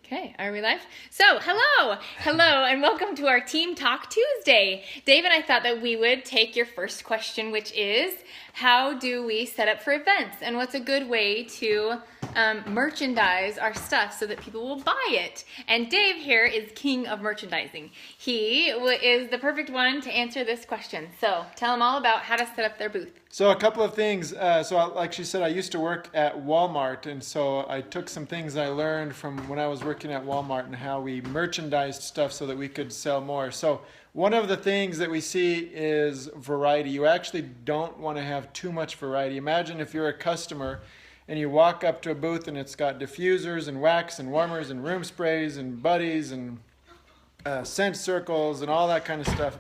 Okay, are we live? So, hello, and welcome to our Team Talk Tuesday. Dave and I thought that we would take your first question, which is, how do we set up for events? And what's a good way to merchandise our stuff so that people will buy it? And Dave here is king of merchandising. He is the perfect one to answer this question. So, tell them all about how to set up their booth. So a couple of things. Like she said, I used to work at Walmart, and so I took some things I learned from when I was working at Walmart and how we merchandised stuff so that we could sell more. So one of the things that we see is variety. You actually don't want to have too much variety. Imagine if you're a customer and you walk up to a booth and it's got diffusers and wax and warmers and room sprays and buddies and scent circles and all that kind of stuff.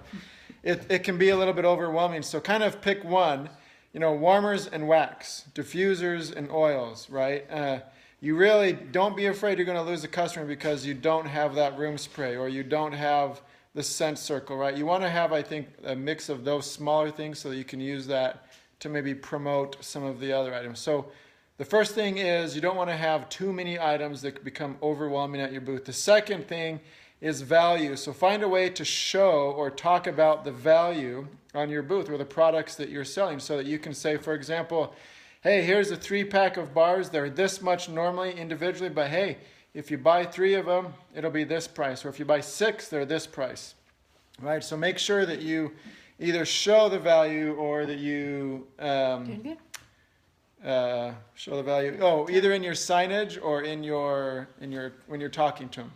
It can be a little bit overwhelming. So kind of pick one. Warmers and wax, diffusers and oils, right? You really don't be afraid you're going to lose a customer because you don't have that room spray or you don't have the scent circle, right? You want to have, I think, a mix of those smaller things so that you can use that to maybe promote some of the other items. So the first thing is you don't want to have too many items that become overwhelming at your booth. The second thing is value. So find a way to show or talk about the value on your booth or the products that you're selling so that you can say, for example, hey, here's a 3-pack of bars. They're this much normally individually, but hey, if you buy 3 of them, it'll be this price. Or if you buy 6, they're this price, right? So make sure that you either show the value or that you show the value. Oh, either in your signage or in your when you're talking to them.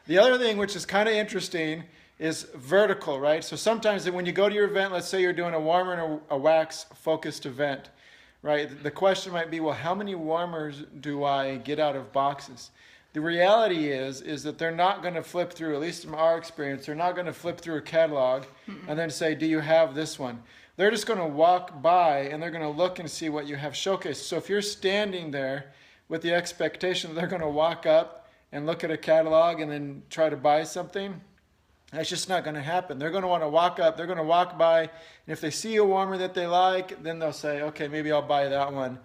The other thing, which is kind of interesting, is vertical, right? So sometimes when you go to your event, let's say you're doing a warmer and a wax focused event, right? The question might be, well, how many warmers do I get out of boxes? The reality is that they're not going to flip through, at least in our experience, they're not going to flip through a catalog and then say, do you have this one? They're just going to walk by and they're going to look and see what you have showcased. So if you're standing there with the expectation that they're going to walk up and look at a catalog and then try to buy something, that's just not going to happen. They're going to want to walk up, they're going to walk by, and if they see a warmer that they like, then they'll say, okay, maybe I'll buy that one.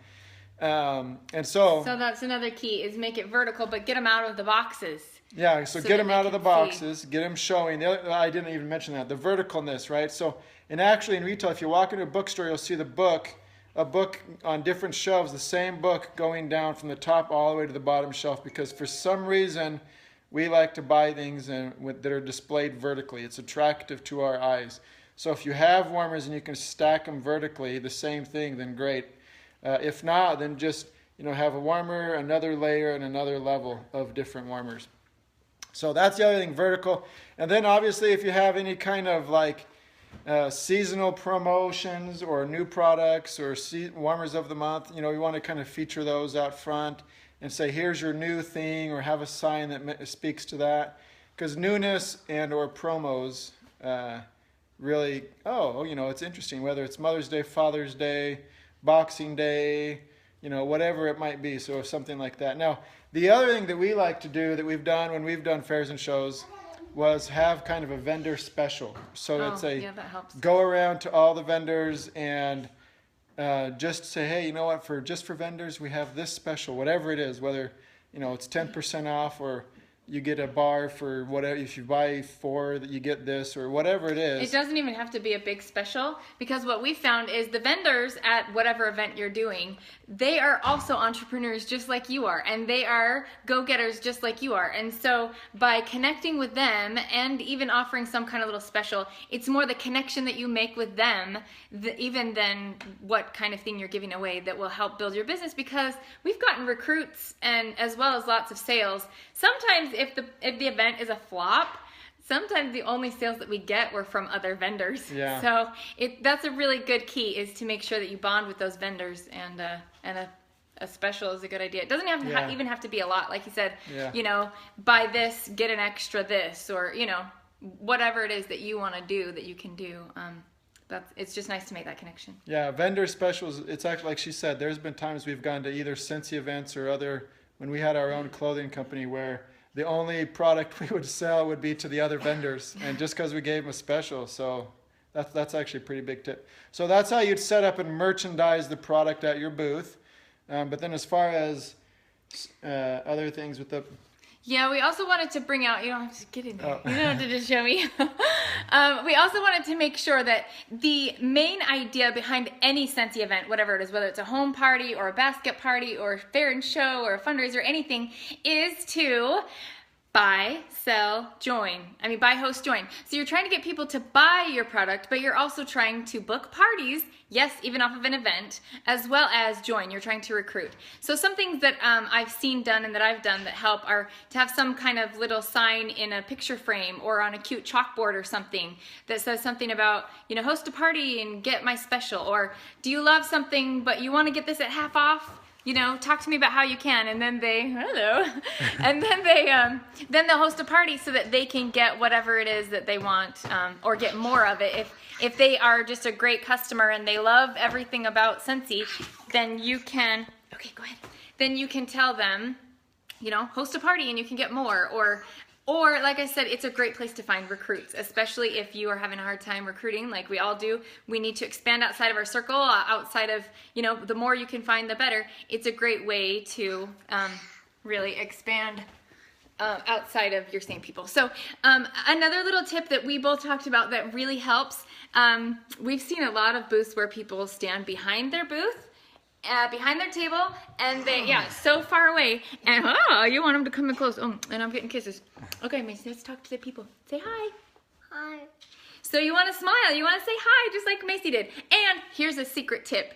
So that's another key, is make it vertical, but get them out of the boxes. Yeah, so get them out of the boxes, get them showing. I didn't even mention that, the verticalness, right? So, and actually in retail, if you walk into a bookstore, you'll see a book on different shelves, the same book going down from the top all the way to the bottom shelf, because for some reason we like to buy things that are displayed vertically. It's attractive to our eyes. So if you have warmers and you can stack them vertically, the same thing, then great. If not, then just have a warmer, another layer, and another level of different warmers. So that's the other thing, vertical. And then obviously if you have any kind of seasonal promotions or new products or warmers of the month, we want to kind of feature those out front and say, here's your new thing, or have a sign that speaks to that. Because newness and or promos really, it's interesting, whether it's Mother's Day, Father's Day, Boxing Day, whatever it might be. So something like that. Now, the other thing that we like to do that we've done when we've done fairs and shows was have kind of a vendor special. So that helps. Go around to all the vendors and just say, hey, you know what, for vendors, we have this special, whatever it is, whether, it's 10% off or you get a bar for whatever, if you buy 4 that you get this or whatever it is. It doesn't even have to be a big special, because what we found is the vendors at whatever event you're doing, they are also entrepreneurs just like you are, and they are go-getters just like you are. And so by connecting with them and even offering some kind of little special, it's more the connection that you make with them even than what kind of thing you're giving away that will help build your business, because we've gotten recruits and as well as lots of sales. Sometimes if the event is a flop, sometimes the only sales that we get were from other vendors. Yeah. So that's a really good key, is to make sure that you bond with those vendors, and a special is a good idea. It doesn't even have to be a lot, like you said. Yeah. Buy this, get an extra this, or whatever it is that you want to do that you can do. It's just nice to make that connection. Yeah, vendor specials. It's actually, like she said, there's been times we've gone to either Scentsy events or other, when we had our own clothing company, where the only product we would sell would be to the other vendors, and just because we gave them a special. So that's actually a pretty big tip. So that's how you'd set up and merchandise the product at your booth. But then as far as other things with the Yeah, we also wanted to bring out, you don't have to get in there. You don't have to just show me. We also wanted to make sure that the main idea behind any Scentsy event, whatever it is, whether it's a home party or a basket party or a fair and show or a fundraiser, anything, is to buy, sell, join. I mean, buy, host, join. So you're trying to get people to buy your product, but you're also trying to book parties, yes, even off of an event, as well as join. You're trying to recruit. So some things that I've seen done and that I've done that help are to have some kind of little sign in a picture frame or on a cute chalkboard or something that says something about, you know, host a party and get my special, or do you love something but you want to get this at half off? You know, talk to me about how you can, and then they, hello, and then they'll host a party so that they can get whatever it is that they want, or get more of it. If they are just a great customer and they love everything about Scentsy, then you can, okay, go ahead. Then you can tell them, you know, host a party and you can get more, or like I said, it's a great place to find recruits, especially if you are having a hard time recruiting like we all do. We need to expand outside of our circle, outside of, you know, the more you can find, the better. It's a great way to really expand outside of your same people. So another little tip that we both talked about that really helps, we've seen a lot of booths where people stand behind their booth, behind their table, and they, so far away, and you want them to come in close. Oh, and I'm getting kisses. Okay, Macy, let's talk to the people. Say hi. Hi. So you want to smile, you want to say hi, just like Macy did. And here's a secret tip.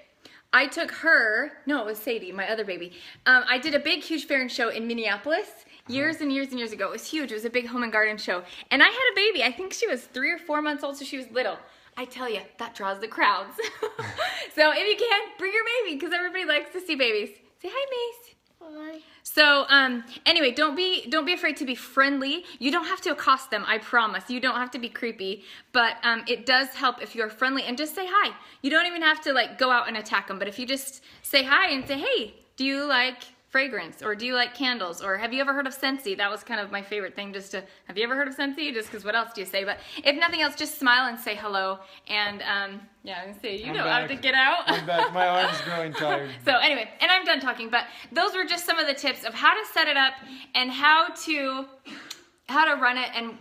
I took her, no, it was Sadie, my other baby. I did a big, huge fair and show in Minneapolis years and years and years ago. It was huge. It was a big home and garden show. And I had a baby. I think she was 3 or 4 months old, so she was little. I tell you, that draws the crowds. So if you can, bring your baby, because everybody likes to see babies. Say hi, Mace. Hi. So anyway, don't be afraid to be friendly. You don't have to accost them, I promise. You don't have to be creepy, but it does help if you're friendly and just say hi. You don't even have to like go out and attack them, but if you just say hi and say, hey, do you like fragrance, or do you like candles, or have you ever heard of Scentsy? That was kind of my favorite thing, just to, have you ever heard of Scentsy? Just because what else do you say? But if nothing else, just smile and say hello, and yeah, I say, you don't have to get out. I'm back, my arm's growing tired. So anyway, and I'm done talking, but those were just some of the tips of how to set it up and how to run it and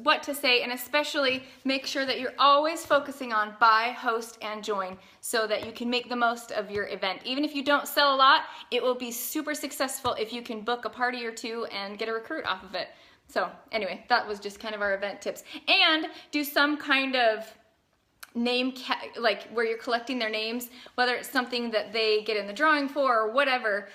what to say, and especially make sure that you're always focusing on buy, host, and join so that you can make the most of your event. Even if you don't sell a lot, it will be super successful if you can book a party or two and get a recruit off of it. So anyway, that was just kind of our event tips. And do some kind of name, like where you're collecting their names, whether it's something that they get in the drawing for or whatever,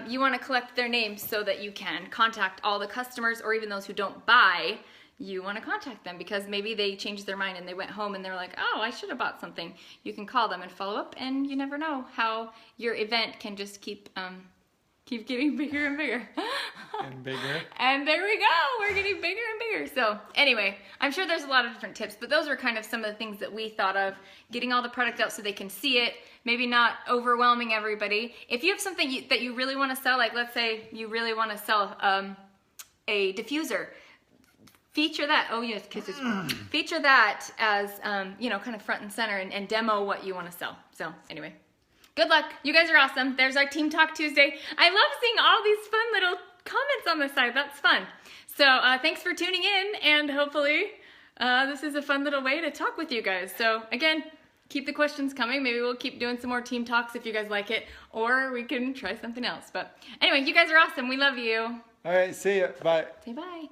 you want to collect their names so that you can contact all the customers, or even those who don't buy. You want to contact them because maybe they changed their mind and they went home and they're like, oh, I should have bought something. You can call them and follow up, and you never know how your event can just keep getting bigger and bigger. And bigger. And there we go, we're getting bigger and bigger. So anyway, I'm sure there's a lot of different tips, but those were kind of some of the things that we thought of, getting all the product out so they can see it, maybe not overwhelming everybody. If you have something that you really want to sell, like let's say you really want to sell a diffuser, feature that, oh yes, kisses. Feature that as, you know, kind of front and center, and demo what you want to sell. So anyway. Good luck. You guys are awesome. There's our Team Talk Tuesday. I love seeing all these fun little comments on the side. That's fun. So thanks for tuning in, and hopefully this is a fun little way to talk with you guys. So again, keep the questions coming. Maybe we'll keep doing some more team talks if you guys like it, or we can try something else. But anyway, you guys are awesome. We love you. All right, see ya. Bye. Say bye.